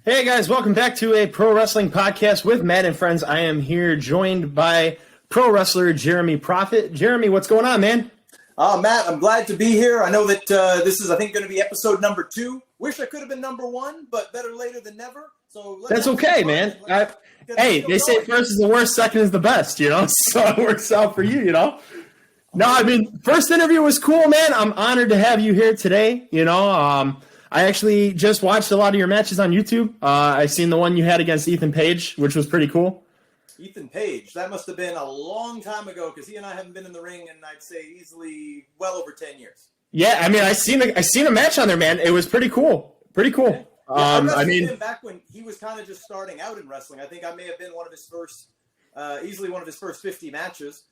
Hey guys, welcome back to a pro wrestling podcast with Matt and friends. I am here joined by pro wrestler Jeremy Prophet. Jeremy, what's going on, man? Matt, I'm glad to be here. I know that this is, I think, going to be episode number 2. Wish I could have been number 1, but better later than never. So that's okay, man. Hey, they say first is the worst, second is the best, so it works out for you, No, I mean, first interview was cool, man. I'm honored to have you here today, I actually just watched a lot of your matches on YouTube. I seen the one you had against Ethan Page, which was pretty cool. Ethan Page, that must have been a long time ago because he and I haven't been in the ring in, I'd say, easily well over 10 years. Yeah, I mean, I seen a match on there, man. It was pretty cool. Pretty cool. Yeah. I mean, him back when he was kind of just starting out in wrestling. I think I may have been one of his first, easily one of his first 50 matches.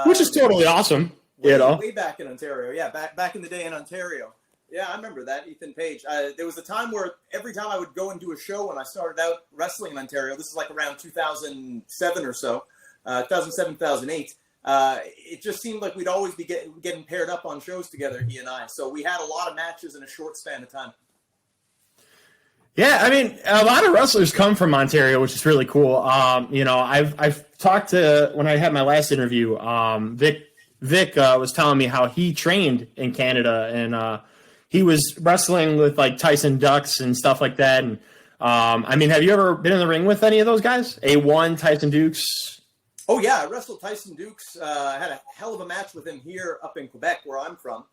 Which is totally awesome, way back in Ontario. Yeah, back in the day in Ontario. Yeah, I remember that, Ethan Page. There was a time where every time I would go and do a show when I started out wrestling in Ontario, this is like around 2007 or so, 2007, 2008, it just seemed like we'd always be getting paired up on shows together, he and I. So we had a lot of matches in a short span of time. Yeah, I mean, a lot of wrestlers come from Ontario, which is really cool. I've talked to, when I had my last interview, Vic was telling me how he trained in Canada, and he was wrestling with like Tyson Ducks and stuff like that. And I mean, have you ever been in the ring with any of those guys? A1, Tyson Dukes? Oh yeah, I wrestled Tyson Dukes. I had a hell of a match with him here up in Quebec, where I'm from.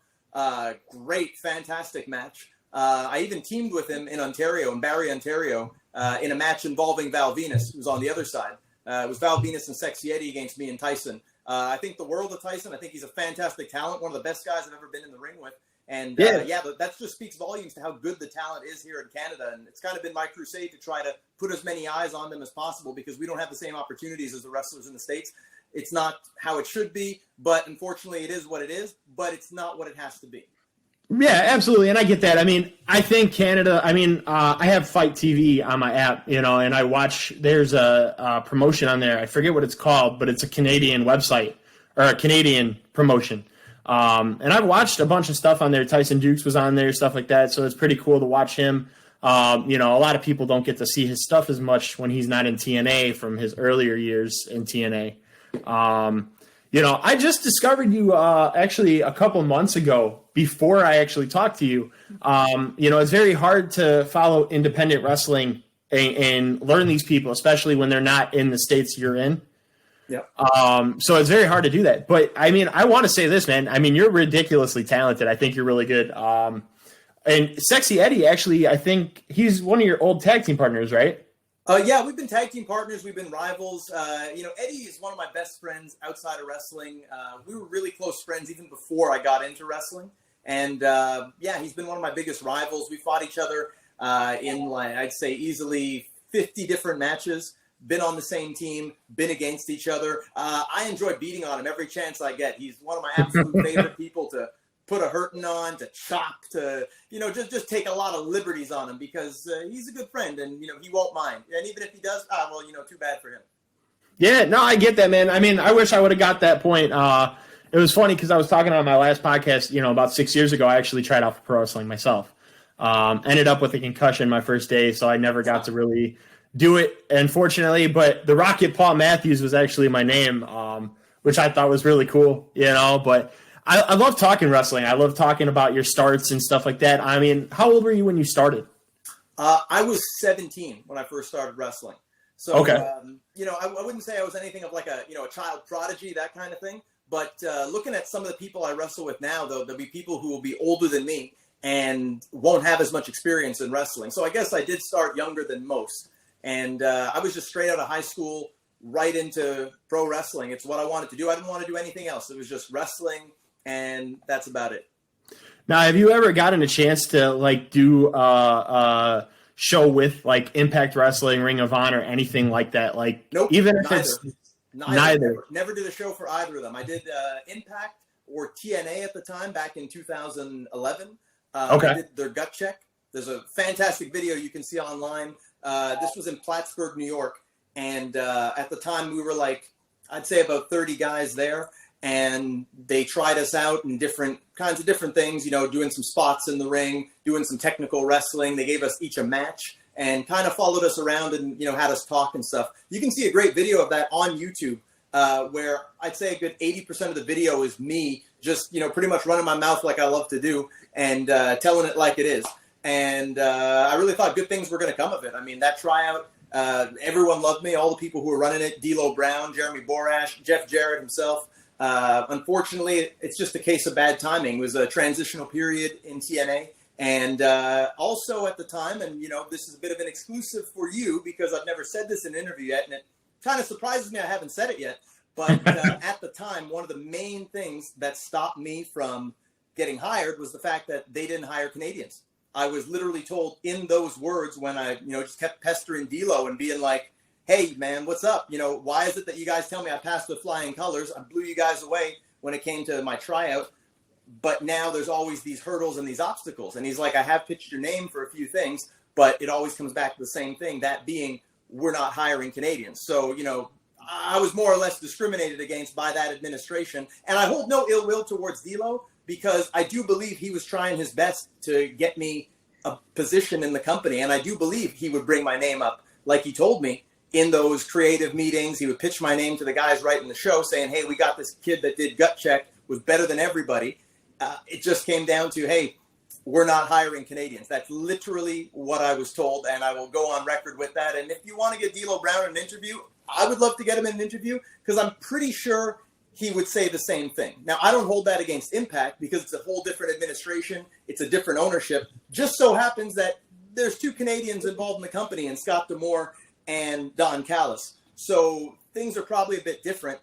Great, fantastic match. I even teamed with him in Ontario, in Barrie, Ontario, in a match involving Val Venus, who was on the other side. It was Val Venus and Sexy Eddie against me and Tyson. I think the world of Tyson. I think he's a fantastic talent, one of the best guys I've ever been in the ring with. And that just speaks volumes to how good the talent is here in Canada. And it's kind of been my crusade to try to put as many eyes on them as possible because we don't have the same opportunities as the wrestlers in the States. It's not how it should be, but unfortunately it is what it is, but it's not what it has to be. Yeah, absolutely. And I get that. I mean, I think Canada, I have Fight TV on my app, and I watch, there's a promotion on there. I forget what it's called, but it's a Canadian website or a Canadian promotion. And I've watched a bunch of stuff on there. Tyson Dukes was on there, stuff like that. So it's pretty cool to watch him. A lot of people don't get to see his stuff as much when he's not in TNA from his earlier years in TNA. I just discovered you actually a couple months ago before I actually talked to you. It's very hard to follow independent wrestling and learn these people, especially when they're not in the states you're in. Yep. So it's very hard to do that. But, I mean, I want to say this, man. I mean, you're ridiculously talented. I think you're really good. And Sexy Eddie, actually, I think he's one of your old tag team partners, right? Yeah, we've been tag team partners. We've been rivals. Eddie is one of my best friends outside of wrestling. We were really close friends even before I got into wrestling. And, he's been one of my biggest rivals. We fought each other in, I'd say, easily 50 different matches. Been on the same team, been against each other. I enjoy beating on him every chance I get. He's one of my absolute favorite people to put a hurting on, to chop, to, just take a lot of liberties on him because he's a good friend and, he won't mind. And even if he does, too bad for him. Yeah, no, I get that, man. I mean, I wish I would have got that point. It was funny because I was talking on my last podcast, about 6 years ago, I actually tried out for pro wrestling myself. Ended up with a concussion my first day, so I never got to really do it, unfortunately, but the Rocket Paul Matthews was actually my name, which I thought was really cool, but I love talking wrestling. I love talking about your starts and stuff like that. I mean, how old were you when you started? I was 17 when I first started wrestling. So, okay. I wouldn't say I was anything of like a child prodigy, that kind of thing. But looking at some of the people I wrestle with now, though, there'll be people who will be older than me and won't have as much experience in wrestling. So I guess I did start younger than most. And I was just straight out of high school, right into pro wrestling. It's what I wanted to do. I didn't want to do anything else. It was just wrestling, and that's about it. Now, have you ever gotten a chance to do a show with Impact Wrestling, Ring of Honor, anything like that? Nope, even if neither. it's neither. Never did a show for either of them. I did Impact or TNA at the time back in 2011. Okay. I did their Gut Check. There's a fantastic video you can see online. This was in Plattsburgh, New York. And at the time we were I'd say about 30 guys there. And they tried us out in different things, doing some spots in the ring, doing some technical wrestling. They gave us each a match. and kind of followed us around and, had us talk and stuff. You can see a great video of that on YouTube, where I'd say a good 80% of the video is me just, pretty much running my mouth like I love to do and telling it like it is. And I really thought good things were going to come of it. I mean, that tryout, everyone loved me. All the people who were running it, D'Lo Brown, Jeremy Borash, Jeff Jarrett himself. Unfortunately, it's just a case of bad timing. It was a transitional period in TNA. And also at the time, and, this is a bit of an exclusive for you because I've never said this in an interview yet, and it kind of surprises me I haven't said it yet. But at the time, one of the main things that stopped me from getting hired was the fact that they didn't hire Canadians. I was literally told in those words when I, just kept pestering D'Lo and being like, hey, man, what's up? Why is it that you guys tell me I passed with flying colors? I blew you guys away when it came to my tryout. But now there's always these hurdles and these obstacles. And he's like, I have pitched your name for a few things, but it always comes back to the same thing, that being we're not hiring Canadians. So, I was more or less discriminated against by that administration. And I hold no ill will towards D'Lo because I do believe he was trying his best to get me a position in the company. And I do believe he would bring my name up, like he told me, in those creative meetings. He would pitch my name to the guys writing the show saying, hey, we got this kid that did Gut Check, was better than everybody. It just came down to, hey, we're not hiring Canadians. That's literally what I was told, and I will go on record with that. And if you want to get D'Lo Brown an interview, I would love to get him in an interview because I'm pretty sure he would say the same thing. Now, I don't hold that against Impact because it's a whole different administration. It's a different ownership. Just so happens that there's two Canadians involved in the company, and Scott D'Amore and Don Callis. So things are probably a bit different,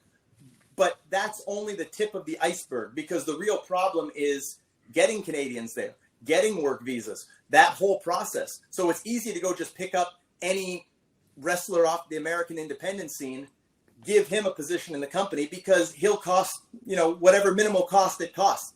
but that's only the tip of the iceberg because the real problem is getting Canadians there, getting work visas, that whole process. So it's easy to go just pick up any wrestler off the American independent scene, give him a position in the company because he'll cost, whatever minimal cost it costs.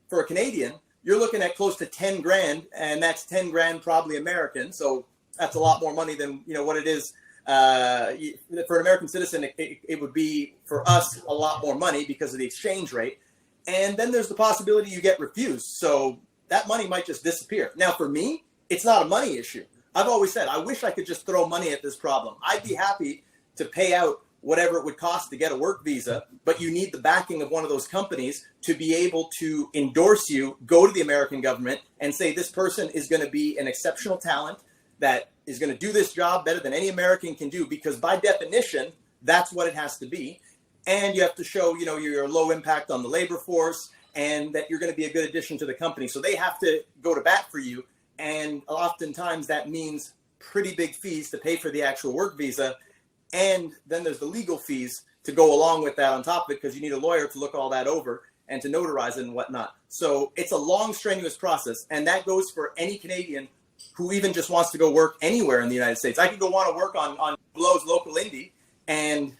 For a Canadian, you're looking at close to 10 grand, and that's 10 grand probably American. So that's a lot more money than, what it is. For an American citizen, it would be for us a lot more money because of the exchange rate. And then there's the possibility you get refused. So that money might just disappear. Now, for me, it's not a money issue. I've always said, I wish I could just throw money at this problem. I'd be happy to pay out whatever it would cost to get a work visa, but you need the backing of one of those companies to be able to endorse you, go to the American government and say, this person is going to be an exceptional talent that is going to do this job better than any American can do, because by definition, that's what it has to be. And you have to show, your low impact on the labor force and that you're going to be a good addition to the company. So they have to go to bat for you. And oftentimes that means pretty big fees to pay for the actual work visa. And then there's the legal fees to go along with that on top of it, because you need a lawyer to look all that over and to notarize it and whatnot. So it's a long, strenuous process. And that goes for any Canadian who even just wants to go work anywhere in the United States. I could go want to work on Blow's local indie, and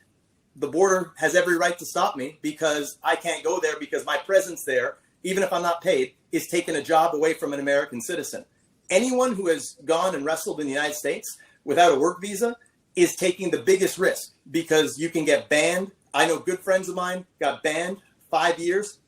the border has every right to stop me because I can't go there because my presence there, even if I'm not paid, is taking a job away from an American citizen. Anyone who has gone and wrestled in the United States without a work visa is taking the biggest risk because you can get banned. I know good friends of mine got banned 5 years,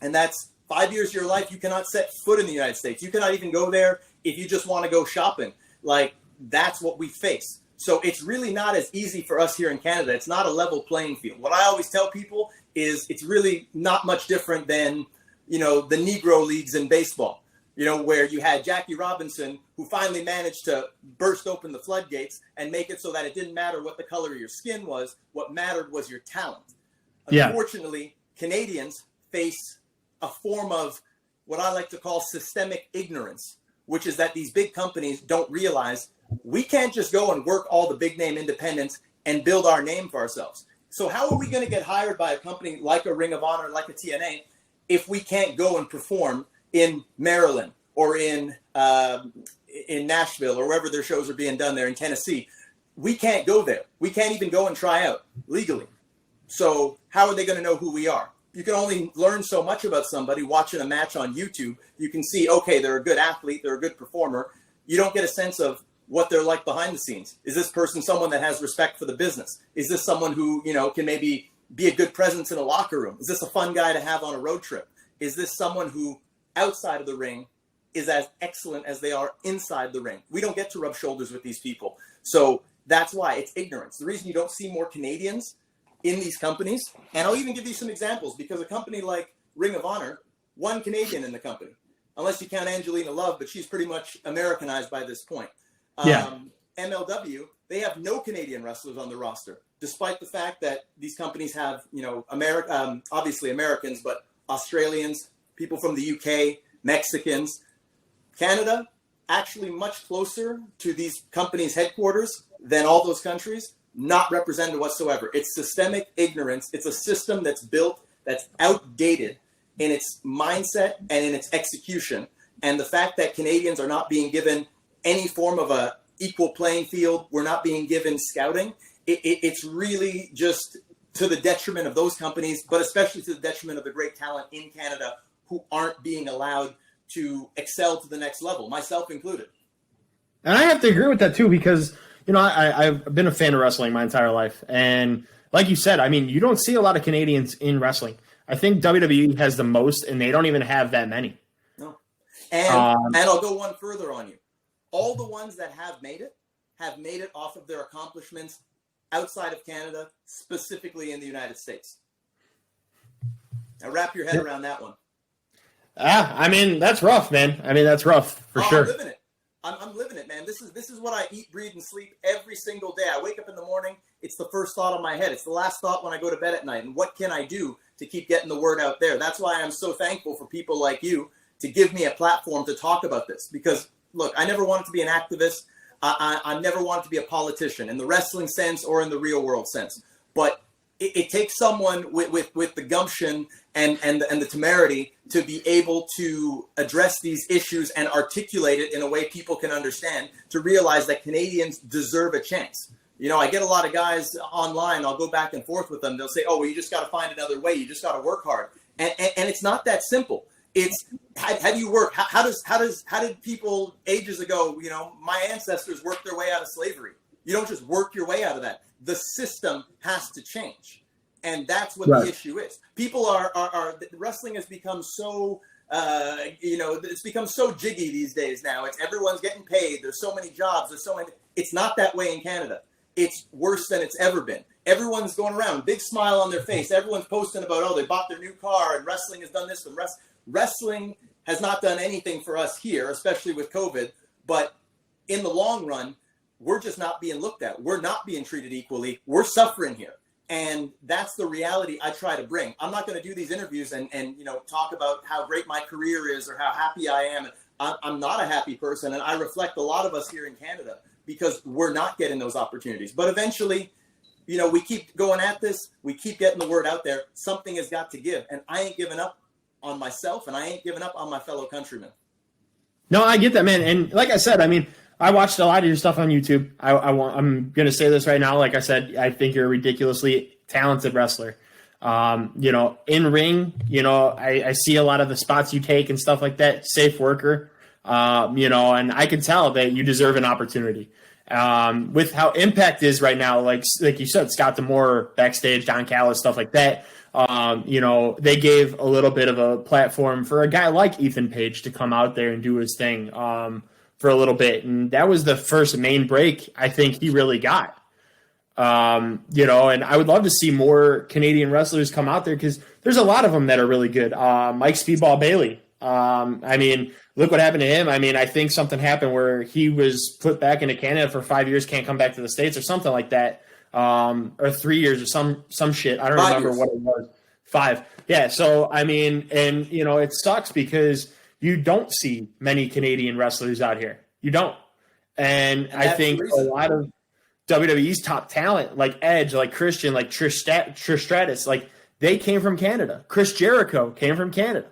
and that's 5 years of your life. You cannot set foot in the United States. You cannot even go there if you just want to go shopping. Like, that's what we face. So it's really not as easy for us here in Canada. It's not a level playing field. What I always tell people is it's really not much different than, the Negro leagues in baseball, where you had Jackie Robinson, who finally managed to burst open the floodgates and make it so that it didn't matter what the color of your skin was. What mattered was your talent. Yeah. Unfortunately, Canadians face a form of what I like to call systemic ignorance, which is that these big companies don't realize we can't just go and work all the big name independents and build our name for ourselves. So how are we going to get hired by a company like a Ring of Honor, like a TNA, if we can't go and perform in Maryland or in Nashville or wherever their shows are being done there in Tennessee? We can't go there. We can't even go and try out legally. So how are they going to know who we are? You can only learn so much about somebody watching a match on YouTube. You can see, okay, they're a good athlete, they're a good performer. You don't get a sense of what they're like behind the scenes. Is this person someone that has respect for the business? Is this someone who, can maybe be a good presence in a locker room? Is this a fun guy to have on a road trip? Is this someone who, outside of the ring, is as excellent as they are inside the ring. We don't get to rub shoulders with these people. So that's why it's ignorance. The reason you don't see more Canadians in these companies, and I'll even give you some examples, because a company like Ring of Honor, one Canadian in the company, unless you count Angelina Love, but she's pretty much Americanized by this point. MLW, they have no Canadian wrestlers on the roster, despite the fact that these companies have, obviously Americans, but Australians, people from the UK, Mexicans. Canada, actually much closer to these companies' headquarters than all those countries, not represented whatsoever. It's systemic ignorance. It's a system that's built, that's outdated in its mindset and in its execution. And the fact that Canadians are not being given any form of a equal playing field, we're not being given scouting, it's really just to the detriment of those companies, but especially to the detriment of the great talent in Canada who aren't being allowed to excel to the next level, myself included. And I have to agree with that too, because, I've been a fan of wrestling my entire life. And like you said, I mean, you don't see a lot of Canadians in wrestling. I think WWE has the most, and they don't even have that many. No. And I'll go one further on you. All the ones that have made it off of their accomplishments outside of Canada, specifically in the United States. Now wrap your head around that one. I mean, that's rough, man. I mean, that's rough for sure. I'm living it. I'm living it, man. This is what I eat, breathe, and sleep every single day. I wake up in the morning. It's the first thought on my head. It's the last thought when I go to bed at night. And what can I do to keep getting the word out there? That's why I'm so thankful for people like you to give me a platform to talk about this. Because, look, I never wanted to be an activist. I never wanted to be a politician in the wrestling sense or in the real world sense. But it takes someone with the gumption and the temerity to be able to address these issues and articulate it in a way people can understand, to realize that Canadians deserve a chance. I get a lot of guys online. I'll go back and forth with them. They'll say, oh, well, you just got to find another way. You just got to work hard. And it's not that simple. It's how do you work? How did people ages ago, my ancestors worked their way out of slavery. You don't just work your way out of that. The system has to change. And that's what the issue is. People are wrestling has become so, it's become so jiggy these days now. It's everyone's getting paid. There's so many jobs. It's not that way in Canada. It's worse than it's ever been. Everyone's going around, big smile on their face. Everyone's posting about, oh, they bought their new car and wrestling has done this. And wrestling has not done anything for us here, especially with COVID. But in the long run, we're just not being looked at. We're not being treated equally. We're suffering here. And that's the reality I try to bring. I'm not going to do these interviews and talk about how great my career is or how happy I am. I'm not a happy person, and I reflect a lot of us here in Canada because we're not getting those opportunities. But eventually, we keep going at this. We keep getting the word out there. Something has got to give, and I ain't giving up on myself, and I ain't giving up on my fellow countrymen. No, I get that, man. And like I said, I mean, I watched a lot of your stuff on YouTube. I'm going to say this right now. Like I said, I think you're a ridiculously talented wrestler. In ring, I see a lot of the spots you take and stuff like that. Safe worker, and I can tell that you deserve an opportunity. With how Impact is right now, like you said, Scott D'Amore backstage, Don Callis, stuff like that. They gave a little bit of a platform for a guy like Ethan Page to come out there and do his thing. For a little bit. And that was the first main break I think he really got. And I would love to see more Canadian wrestlers come out there because there's a lot of them that are really good. Mike Speedball Bailey. Look what happened to him. I think something happened where he was put back into Canada for 5 years, can't come back to the States or something like that. Or 3 years or some shit. I don't remember what it was. 5. Yeah. So, it sucks because you don't see many Canadian wrestlers out here. You don't. And I think a lot of WWE's top talent, like Edge, like Christian, like Trish Stratus, like they came from Canada. Chris Jericho came from Canada.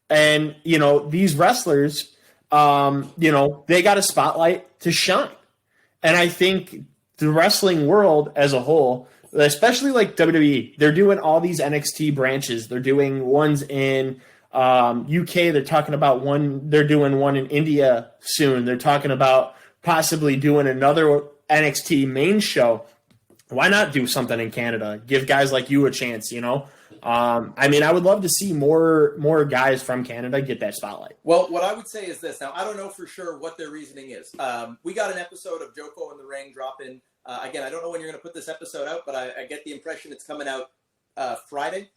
And, these wrestlers, they got a spotlight to shine. And I think the wrestling world as a whole, especially like WWE, they're doing all these NXT branches. They're doing ones in UK, they're talking about they're doing one in India soon. They're talking about possibly doing another NXT main show. Why not do something in Canada? Give guys like you a chance, I mean, I would love to see more guys from Canada get that spotlight. Well, what I would say is this. Now, I don't know for sure what their reasoning is. We got an episode of Joko in the Ring drop in. Again, I don't know when you're going to put this episode out, but I get the impression it's coming out Friday.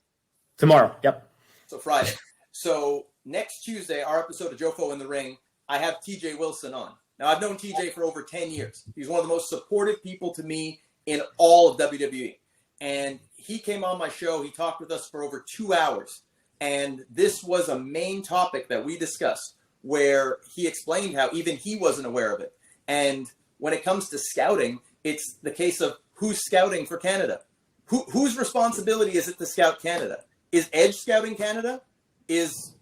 Tomorrow, yep. So Friday. So next Tuesday, our episode of Joko in the Ring, I have TJ Wilson on. Now, I've known TJ for over 10 years. He's one of the most supportive people to me in all of WWE. And he came on my show. He talked with us for over 2 hours. And this was a main topic that we discussed where he explained how even he wasn't aware of it. And when it comes to scouting, it's the case of who's scouting for Canada. Whose responsibility is it to scout Canada? Is Edge scouting Canada? Is,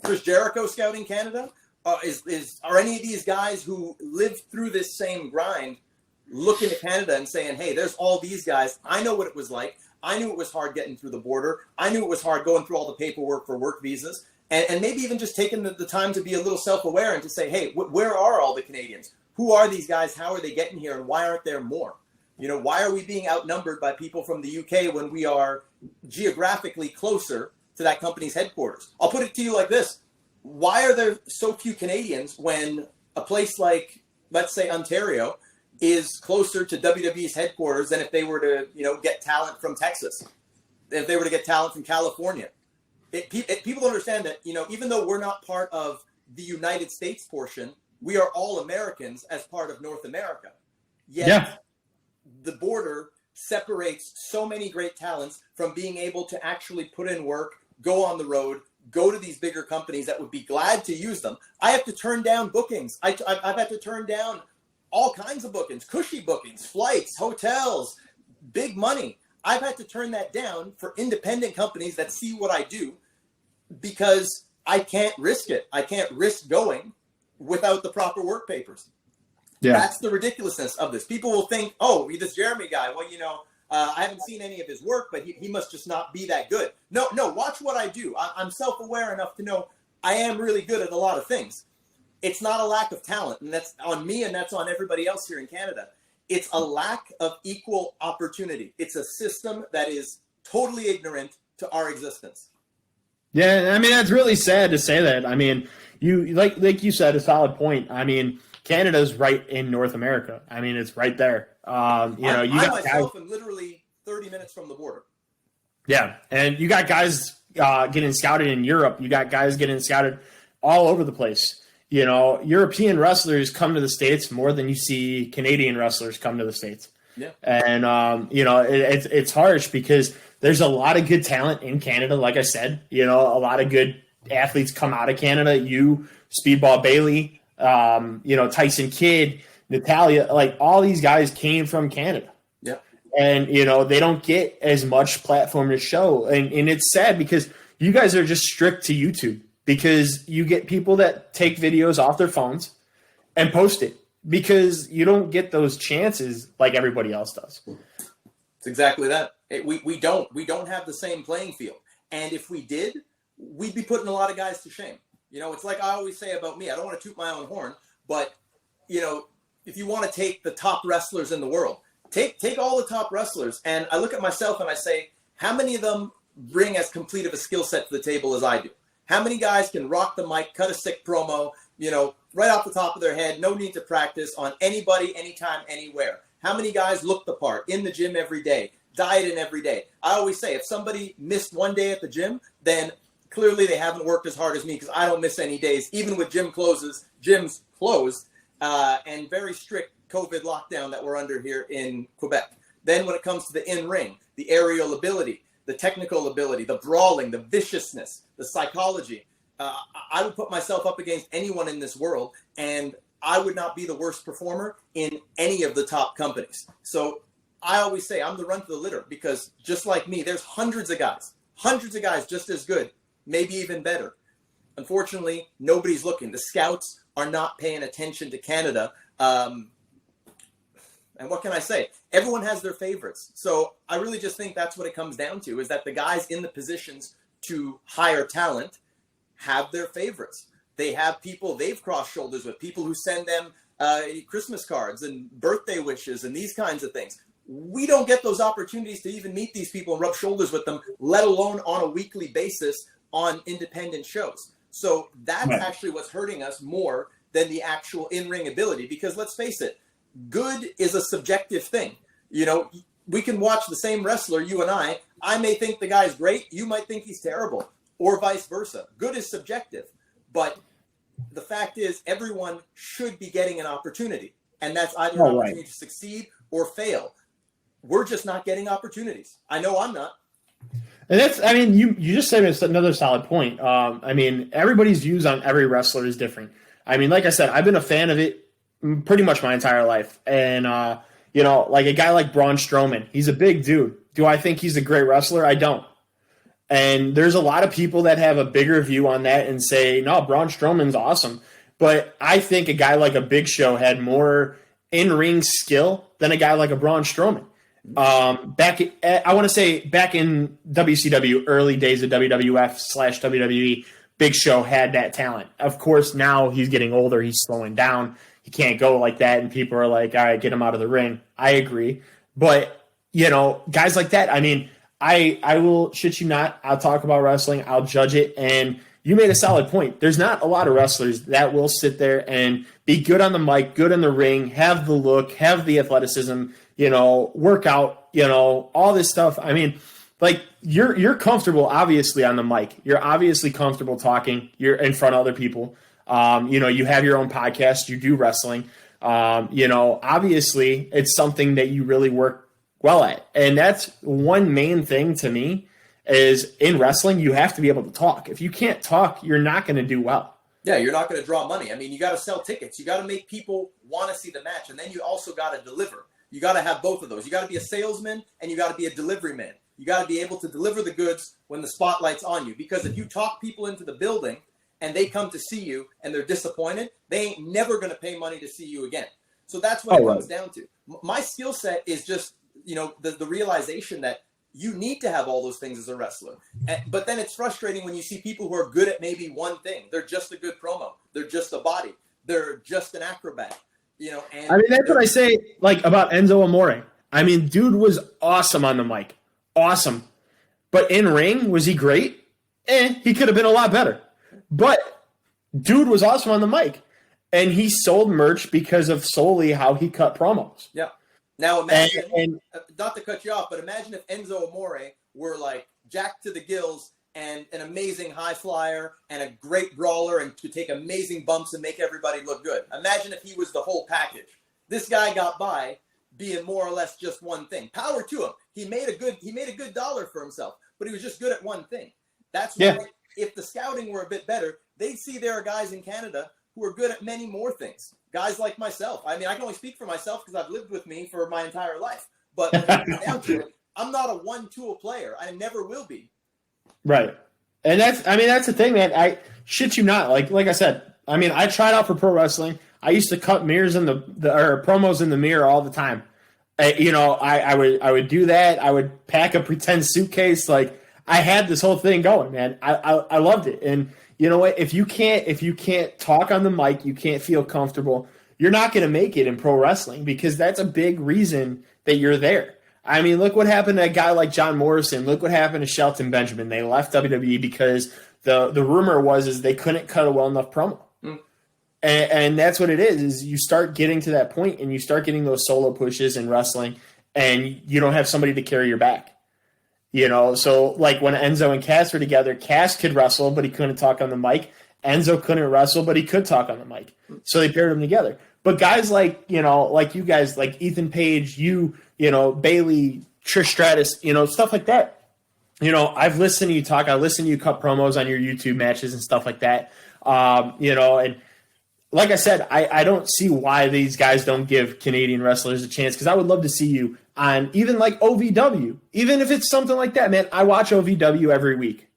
Chris Jericho scouting Canada? Are any of these guys who lived through this same grind looking at Canada and saying, hey, there's all these guys. I know what it was like. I knew it was hard getting through the border. I knew it was hard going through all the paperwork for work visas. And maybe even just taking the time to be a little self-aware and to say, hey, where are all the Canadians? Who are these guys? How are they getting here? And why aren't there more? Why are we being outnumbered by people from the UK when we are geographically closer to that company's headquarters? I'll put it to you like this. Why are there so few Canadians when a place like, let's say, Ontario is closer to WWE's headquarters than if they were to, get talent from Texas, if they were to get talent from California? People don't understand that, even though we're not part of the United States portion, we are all Americans as part of North America. Yet the border separates so many great talents from being able to actually put in work, go on the road, go to these bigger companies that would be glad to use them. I have to turn down bookings. I've had to turn down all kinds of bookings, cushy bookings, flights, hotels, big money. I've had to turn that down for independent companies that see what I do because I can't risk it. I can't risk going without the proper work papers. Yeah. That's the ridiculousness of this. People will think, oh, this Jeremy guy, well, I haven't seen any of his work, but he must just not be that good. No, watch what I do. I'm self-aware enough to know I am really good at a lot of things. It's not a lack of talent, and that's on me and that's on everybody else here in Canada. It's a lack of equal opportunity. It's a system that is totally ignorant to our existence. Yeah, I mean, that's really sad to say that. I mean, you like you said, a solid point. I mean, Canada's right in North America. I mean, it's right there. I myself am literally 30 minutes from the border. Yeah, and you got guys getting scouted in Europe. You got guys getting scouted all over the place. European wrestlers come to the States more than you see Canadian wrestlers come to the States. Yeah. And, it's harsh because there's a lot of good talent in Canada. Like I said, a lot of good athletes come out of Canada. Speedball Bailey, Tyson Kidd, Natalia, like all these guys came from Canada. Yeah. And, they don't get as much platform to show. And it's sad because you guys are just strict to YouTube because you get people that take videos off their phones and post it because you don't get those chances like everybody else does. It's exactly that. We don't have the same playing field. And if we did, we'd be putting a lot of guys to shame. It's like I always say about me, I don't want to toot my own horn, but if you want to take the top wrestlers in the world, take all the top wrestlers. And I look at myself and I say, how many of them bring as complete of a skill set to the table as I do? How many guys can rock the mic, cut a sick promo, right off the top of their head, no need to practice on anybody, anytime, anywhere? How many guys look the part in the gym every day, dieting every day? I always say if somebody missed one day at the gym, then clearly they haven't worked as hard as me because I don't miss any days. Even with gyms closed, and very strict COVID lockdown that we're under here in Quebec. Then when it comes to the in-ring, the aerial ability, the technical ability, the brawling, the viciousness, the psychology. I would put myself up against anyone in this world, and I would not be the worst performer in any of the top companies. So I always say I'm the run to the litter because just like me, there's hundreds of guys just as good, maybe even better. Unfortunately, nobody's looking. The scouts are not paying attention to Canada. And what can I say? Everyone has their favorites. So I really just think that's what it comes down to, is that the guys in the positions to hire talent have their favorites. They have people they've crossed shoulders with, people who send them Christmas cards and birthday wishes and these kinds of things. We don't get those opportunities to even meet these people and rub shoulders with them, let alone on a weekly basis on independent shows. So that's actually what's hurting us more than the actual in-ring ability, because let's face it, good is a subjective thing. We can watch the same wrestler, you and I may think the guy's great, you might think he's terrible, or vice versa. Good is subjective, but the fact is everyone should be getting an opportunity, and that's either an opportunity to succeed or fail. We're just not getting opportunities. I know I'm not. And you just said it's another solid point. Everybody's views on every wrestler is different. Like I said, I've been a fan of it pretty much my entire life. And, like a guy like Braun Strowman, he's a big dude. Do I think he's a great wrestler? I don't. And there's a lot of people that have a bigger view on that and say, no, Braun Strowman's awesome. But I think a guy like a Big Show had more in-ring skill than a guy like a Braun Strowman. Back in WCW, early days of WWF/WWE, Big Show had that talent. Of course, now he's getting older. He's slowing down. He can't go like that. And people are like, all right, get him out of the ring. I agree. But, guys like that, I will shit you not. I'll talk about wrestling. I'll judge it. And you made a solid point. There's not a lot of wrestlers that will sit there and be good on the mic, good in the ring, have the look, have the athleticism, work out, all this stuff. You're comfortable, obviously, on the mic. You're obviously comfortable talking. You're in front of other people. You have your own podcast. You do wrestling. Obviously, it's something that you really work well at. And that's one main thing to me is in wrestling, you have to be able to talk. If you can't talk, you're not going to do well. Yeah, you're not going to draw money. You got to sell tickets. You got to make people want to see the match. And then you also got to deliver. You got to have both of those. You got to be a salesman and you got to be a delivery man. You got to be able to deliver the goods when the spotlight's on you. Because if you talk people into the building and they come to see you and they're disappointed, they ain't never going to pay money to see you again. So that's what it comes down to. My skill set is just, the realization that you need to have all those things as a wrestler. But then it's frustrating when you see people who are good at maybe one thing. They're just a good promo. They're just a body. They're just an acrobat. And that's what I say about Enzo Amore. Dude was awesome on the mic. Awesome. But in ring, was he great? He could have been a lot better. But dude was awesome on the mic. And he sold merch because of solely how he cut promos. Yeah. Now imagine, not to cut you off, but imagine if Enzo Amore were jacked to the gills and an amazing high flyer and a great brawler and could take amazing bumps and make everybody look good. Imagine if he was the whole package. This guy got by being more or less just one thing. Power to him. He made a good dollar for himself, but he was just good at one thing. That's why if the scouting were a bit better, they'd see there are guys in Canada who are good at many more things. Guys like myself. I can only speak for myself because I've lived with me for my entire life. But when it comes down to it, I'm not a one-tool player. I never will be. Right. And that's the thing, man. I shit you not. Like I said, I tried out for pro wrestling. I used to cut mirrors in the promos in the mirror all the time. I would do that. I would pack a pretend suitcase. I had this whole thing going, man. I loved it. And you know what? If you can't talk on the mic, you can't feel comfortable, you're not going to make it in pro wrestling because that's a big reason that you're there. Look what happened to a guy like John Morrison. Look what happened to Shelton Benjamin. They left WWE because the rumor was they couldn't cut a well enough promo. And that's what it is you start getting to that point and you start getting those solo pushes in wrestling and you don't have somebody to carry your back. So when Enzo and Cass were together, Cass could wrestle, but he couldn't talk on the mic. Enzo couldn't wrestle, but he could talk on the mic. So they paired them together. But guys like you guys, like Ethan Page, Bailey, Trish Stratus, stuff like that. I've listened to you talk. I listen to you cut promos on your YouTube matches and stuff like that. And like I said, I don't see why these guys don't give Canadian wrestlers a chance because I would love to see you on even like OVW, even if it's something like that, man. I watch OVW every week.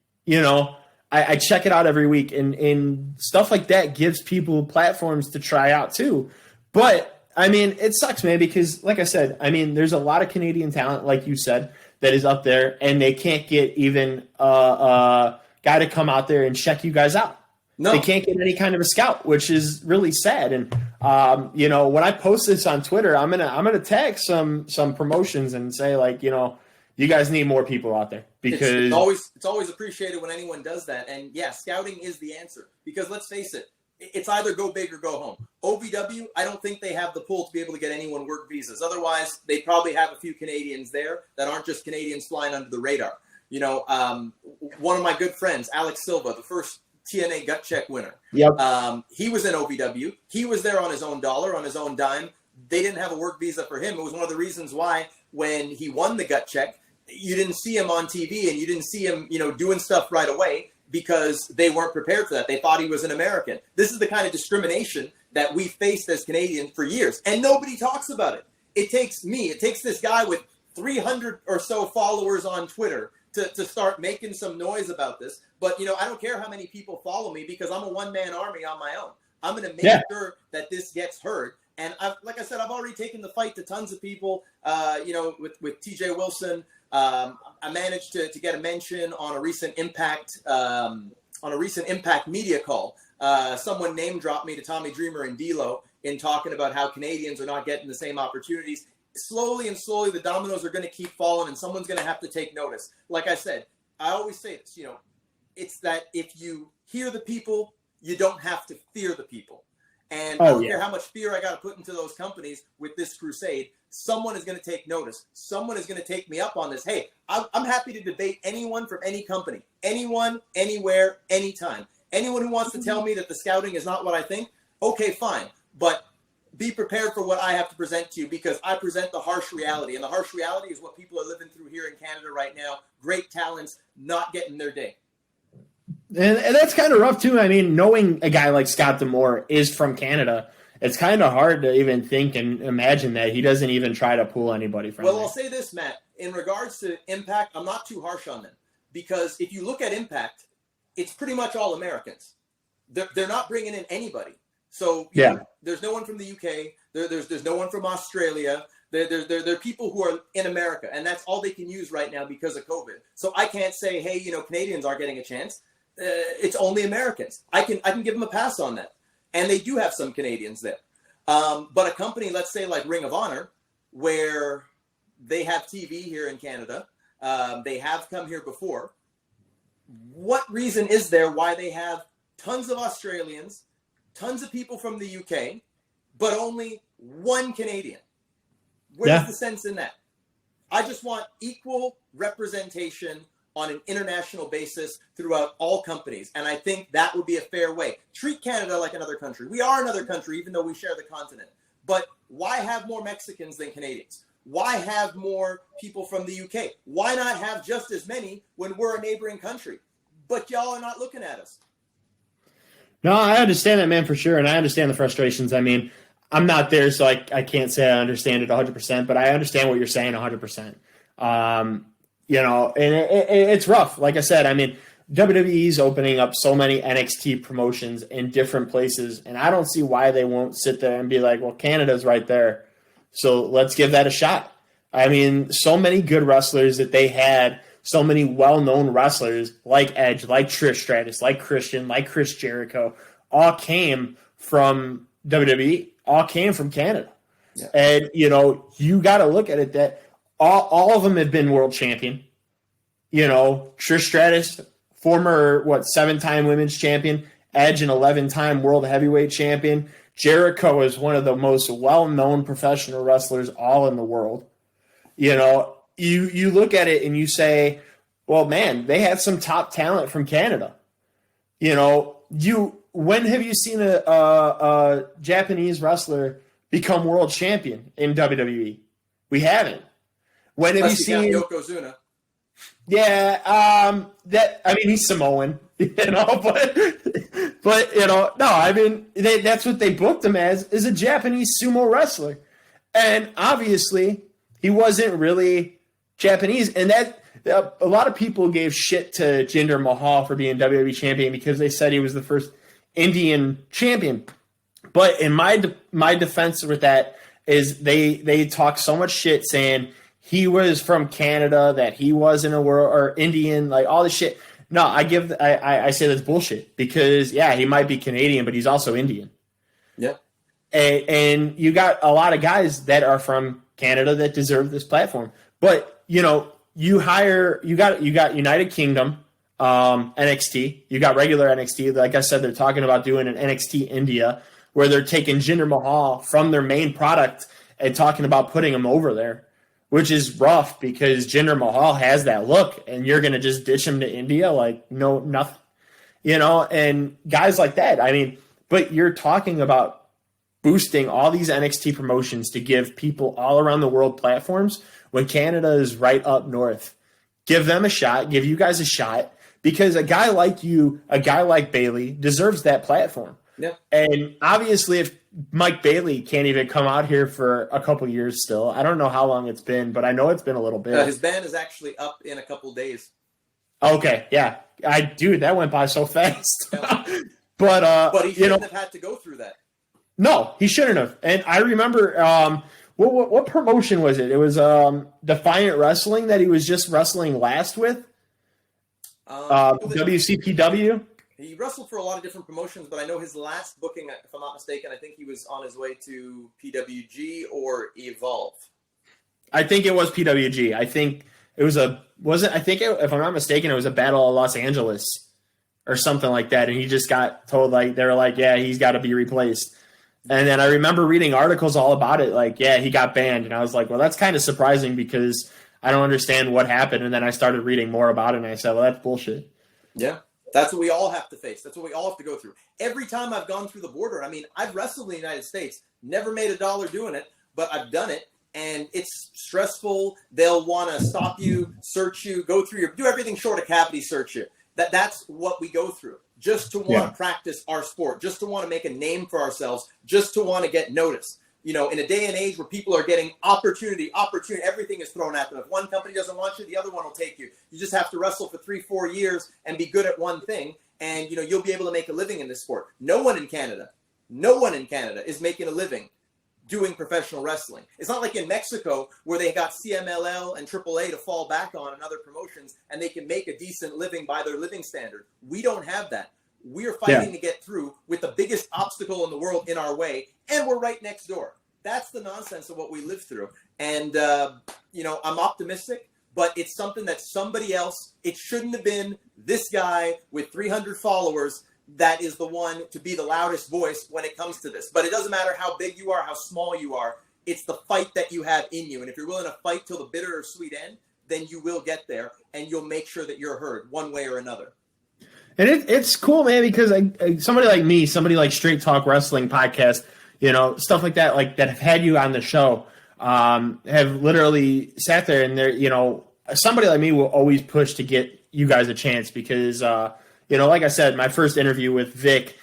I check it out every week, and stuff like that gives people platforms to try out too. But it sucks, man, because like I said, there's a lot of Canadian talent, like you said, that is up there, and they can't get even a guy to come out there and check you guys out. No. They can't get any kind of a scout, which is really sad. And When I post this on Twitter, I'm gonna tag some promotions and say, like, you guys need more people out there, because it's always appreciated when anyone does that. And yeah, scouting is the answer, because let's face it, it's either go big or go home. OVW, I don't think they have the pull to be able to get anyone work visas. Otherwise, they probably have a few Canadians there that aren't just Canadians flying under the radar. One of my good friends, Alex Silva, the first TNA gut check winner. Yep. He was in OVW. He was there on his own dollar, on his own dime. They didn't have a work visa for him. It was one of the reasons why when he won the gut check, you didn't see him on TV and you didn't see him, doing stuff right away, because they weren't prepared for that. They thought he was an American. This is the kind of discrimination that we faced as Canadians for years, and nobody talks about it. It takes this guy with 300 or so followers on Twitter to start making some noise about this. But, I don't care how many people follow me, because I'm a one-man army on my own. I'm going to make sure that this gets heard. And like I said, I've already taken the fight to tons of people, with TJ Wilson. I managed to get a mention on a recent Impact media call. Someone name dropped me to Tommy Dreamer and D'Lo in talking about how Canadians are not getting the same opportunities. Slowly, the dominoes are going to keep falling, and someone's going to have to take notice. Like I said, I always say this, it's that if you hear the people, you don't have to fear the people. And I don't care how much fear I got to put into those companies with this crusade. Someone is going to take notice. Someone is going to take me up on this. Hey, I'm happy to debate anyone from any company, anyone, anywhere, anytime. Anyone who wants to tell me that the scouting is not what I think, okay, fine. But be prepared for what I have to present to you, because I present the harsh reality. And the harsh reality is what people are living through here in Canada right now. Great talents not getting their day. And that's kind of rough, too. I mean, knowing a guy like Scott D'Amore is from Canada, it's kind of hard to even think and imagine that he doesn't even try to pull anybody from Well, I'll say this, Matt. In regards to Impact, I'm not too harsh on them, because if you look at Impact, it's pretty much all Americans. They're not bringing in anybody. So there's no one from the UK. There's no one from Australia. There are people who are in America, and that's all they can use right now because of COVID. So I can't say, hey, Canadians aren't getting a chance. It's only Americans. I can give them a pass on that. And they do have some Canadians there. But a company, let's say like Ring of Honor, where they have TV here in Canada, they have come here before. What reason is there why they have tons of Australians, tons of people from the UK, but only one Canadian? Where's the sense in that? I just want equal representation on an international basis throughout all companies. And I think that would be a fair way. Treat Canada like another country. We are another country, even though we share the continent. But why have more Mexicans than Canadians? Why have more people from the UK? Why not have just as many when we're a neighboring country? But y'all are not looking at us. No, I understand that, man, for sure. And I understand the frustrations. I mean, I'm not there, so I can't say I understand it 100%, but I understand what you're saying 100%. And it's rough. Like I said, I mean, WWE's opening up so many NXT promotions in different places, and I don't see why they won't sit there and be like, well, Canada's right there, so let's give that a shot. I mean, so many good wrestlers that they had, so many well-known wrestlers like Edge, like Trish Stratus, like Christian, like Chris Jericho, all came from WWE, all came from Canada. Yeah. And, you got to look at it that all of them have been world champion. Trish Stratus, former, 7-time women's champion, Edge, an 11-time world heavyweight champion. Jericho is one of the most well-known professional wrestlers all in the world. You look at it and you say, well, man, they have some top talent from Canada. When have you seen a Japanese wrestler become world champion in WWE? We haven't. When have you seen Yokozuna? Yeah, he's Samoan, but no, I mean, that's what they booked him as, is a Japanese sumo wrestler. And obviously he wasn't really Japanese. And that a lot of people gave shit to Jinder Mahal for being WWE champion because they said he was the first Indian champion. But in my defense with that is they talk so much shit saying he was from Canada, that he wasn't a world or Indian, like all this shit. No, I say that's bullshit because he might be Canadian, but he's also Indian. Yeah. And you got a lot of guys that are from Canada that deserve this platform. But, you know, you got United Kingdom, NXT, you got regular NXT. Like I said, they're talking about doing an NXT India where they're taking Jinder Mahal from their main product and talking about putting him over there, which is rough because Jinder Mahal has that look, and you're going to just ditch him to India? Like, no, nothing, you know, and guys like that. I mean, but you're talking about boosting all these NXT promotions to give people all around the world platforms when Canada is right up north. Give them a shot, give you guys a shot, because a guy like you, a guy like Bailey deserves that platform. Yeah. And obviously if Mike Bailey can't even come out here for a couple years still, I don't know how long it's been, but I know it's been a little bit. His ban is actually up in a couple days. Okay, yeah. Dude, that went by so fast. Yeah. But he shouldn't have had to go through that. No, he shouldn't have. And I remember what promotion was it? It was Defiant Wrestling that he was just wrestling last with. WCPW. He wrestled for a lot of different promotions, but I know his last booking, if I'm not mistaken, I think he was on his way to PWG or Evolve. I think it was PWG. I think it was if I'm not mistaken, it was a Battle of Los Angeles or something like that. And he just got told, like, they were like, yeah, he's got to be replaced. And then I remember reading articles all about it, like, yeah, he got banned. And I was like, well, that's kind of surprising because I don't understand what happened. And then I started reading more about it, and I said, well, that's bullshit. Yeah, that's what we all have to face. That's what we all have to go through. Every time I've gone through the border, I mean, I've wrestled in the United States, never made $1 doing it, but I've done it. And it's stressful. They'll want to stop you, search you, go through do everything short of cavity search you. That's what we go through. Just to want to practice our sport, just to want to make a name for ourselves, just to want to get noticed. You know, in a day and age where people are getting opportunity, everything is thrown at them. If one company doesn't want you, the other one will take you. You just have to wrestle for 3-4 years and be good at one thing, and you know you'll be able to make a living in this sport. No one in Canada is making a living doing professional wrestling. It's not like in Mexico where they got CMLL and AAA to fall back on and other promotions, and they can make a decent living by their living standard. We don't have that. We are fighting to get through with the biggest obstacle in the world in our way, and we're right next door. That's the nonsense of what we live through. And, you know, I'm optimistic, but it's something that somebody else, it shouldn't have been this guy with 300 followers that is the one to be the loudest voice when it comes to this. But it doesn't matter how big you are, how small you are. It's the fight that you have in you. And if you're willing to fight till the bitter or sweet end, then you will get there, and you'll make sure that you're heard one way or another. And it's cool, man, because somebody like me, somebody like Straight Talk Wrestling Podcast, you know, stuff like that have had you on the show, have literally sat there, and they're, you know, somebody like me will always push to get you guys a chance because, you know, like I said, my first interview with Vic,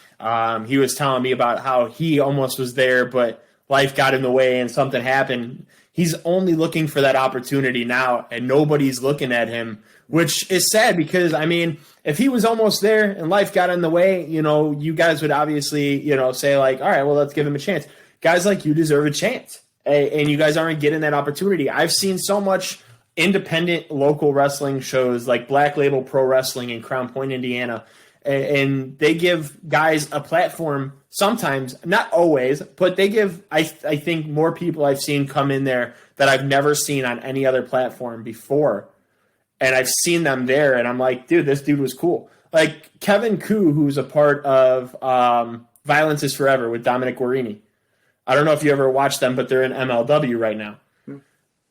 he was telling me about how he almost was there, but life got in the way and something happened. He's only looking for that opportunity now, and nobody's looking at him, which is sad because, I mean, if he was almost there and life got in the way, you know, you guys would obviously, you know, say like, all right, well, let's give him a chance. Guys like you deserve a chance, and you guys aren't getting that opportunity. I've seen so much independent local wrestling shows like Black Label Pro Wrestling in Crown Point, Indiana, and they give guys a platform sometimes, not always, but they give, I think, more people I've seen come in there that I've never seen on any other platform before. And I've seen them there, and I'm like, dude, this dude was cool. Like Kevin Koo, who's a part of Violence is Forever with Dominic Guarini. I don't know if you ever watched them, but they're in MLW right now.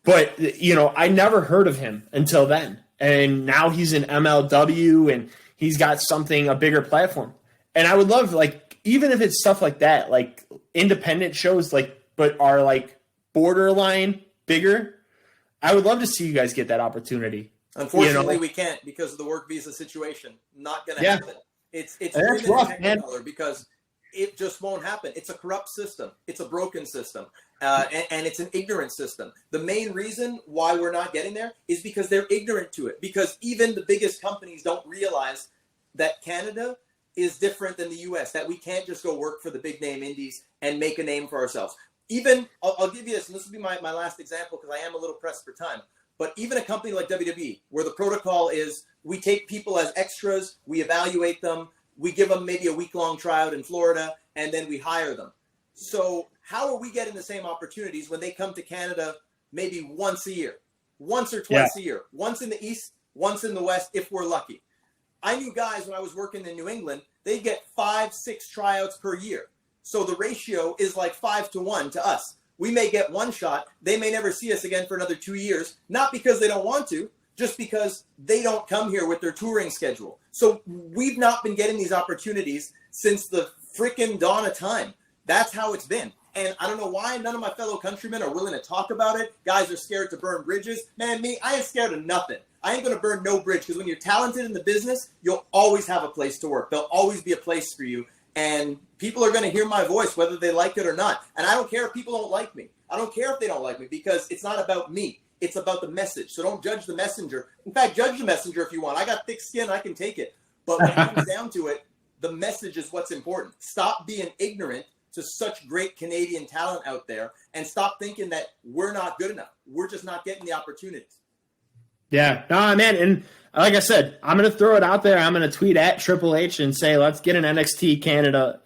But, you know, I never heard of him until then. And now he's in MLW, and he's got a bigger platform. And I would love, like, even if it's stuff like that, like independent shows, like, but are like borderline bigger, I would love to see you guys get that opportunity. Unfortunately, we can't because of the work visa situation. Not going to happen. It's that's rough, man. Because it just won't happen. It's a corrupt system. It's a broken system. And it's an ignorant system. The main reason why we're not getting there is because they're ignorant to it. Because even the biggest companies don't realize that Canada is different than the U.S., that we can't just go work for the big name indies and make a name for ourselves. Even, I'll give you this, and this will be my last example because I am a little pressed for time. But even a company like WWE, where the protocol is we take people as extras, we evaluate them, we give them maybe a week-long tryout in Florida, and then we hire them. So how are we getting the same opportunities when they come to Canada maybe once a year, once or twice a year, once in the East, once in the West, if we're lucky? I knew guys when I was working in New England, they get 5-6 tryouts per year. So the ratio is like 5-1 to us. We may get one shot. They may never see us again for another 2 years, not because they don't want to, just because they don't come here with their touring schedule. So we've not been getting these opportunities since the freaking dawn of time. That's how it's been. And I don't know why none of my fellow countrymen are willing to talk about it. Guys are scared to burn bridges. Man, I ain't scared of nothing. I ain't going to burn no bridge, because when you're talented in the business, you'll always have a place to work. There'll always be a place for you. And people are going to hear my voice, whether they like it or not. And I don't care if people don't like me. I don't care if they don't like me, because it's not about me. It's about the message. So don't judge the messenger. In fact, judge the messenger if you want. I got thick skin. I can take it. But when it comes down to it, the message is what's important. Stop being ignorant to such great Canadian talent out there, and stop thinking that we're not good enough. We're just not getting the opportunities. Yeah, no, man. And like I said, I'm going to throw it out there. I'm going to tweet at Triple H and say, let's get an NXT Canada.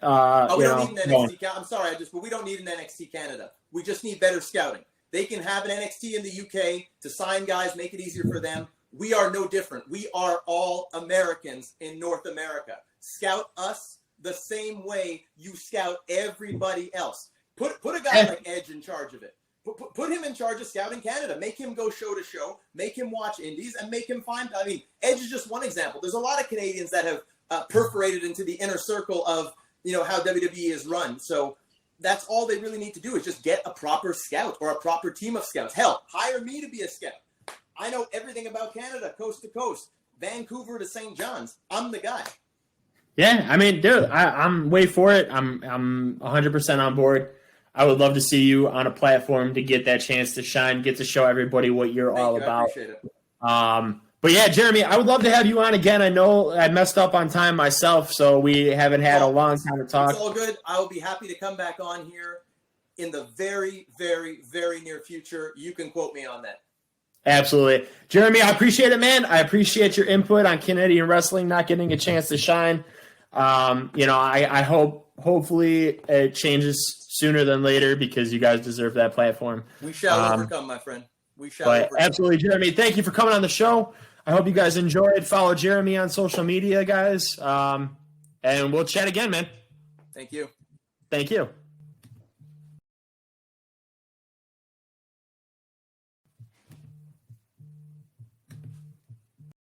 We don't need an NXT Canada. I'm sorry, but we don't need an NXT Canada. We just need better scouting. They can have an NXT in the UK to sign guys, make it easier for them. We are no different. We are all Americans in North America. Scout us the same way you scout everybody else. Put a guy like Edge in charge of it. Put him in charge of scouting Canada. Make him go show to show. Make him watch indies and make him find. I mean, Edge is just one example. There's a lot of Canadians that have perforated into the inner circle of how WWE is run. So that's all they really need to do is just get a proper scout or a proper team of scouts. Hell, hire me to be a scout. I know everything about Canada, coast to coast, Vancouver to St. John's. I'm the guy. Yeah, I mean, dude, I'm way for it. I'm 100% on board. I would love to see you on a platform to get that chance to shine, get to show everybody what you're all about. I appreciate it. But yeah, Jeremy, I would love to have you on again. I know I messed up on time myself, so we haven't had a long time to talk. It's all good. I will be happy to come back on here in the very, very, very near future. You can quote me on that. Absolutely. Jeremy, I appreciate it, man. I appreciate your input on Canadian wrestling not getting a chance to shine. I hopefully it changes sooner than later, because you guys deserve that platform. We shall overcome, my friend. We shall overcome. Absolutely, Jeremy. Thank you for coming on the show. I hope you guys enjoyed. Follow Jeremy on social media, guys. And we'll chat again, man. Thank you. Thank you.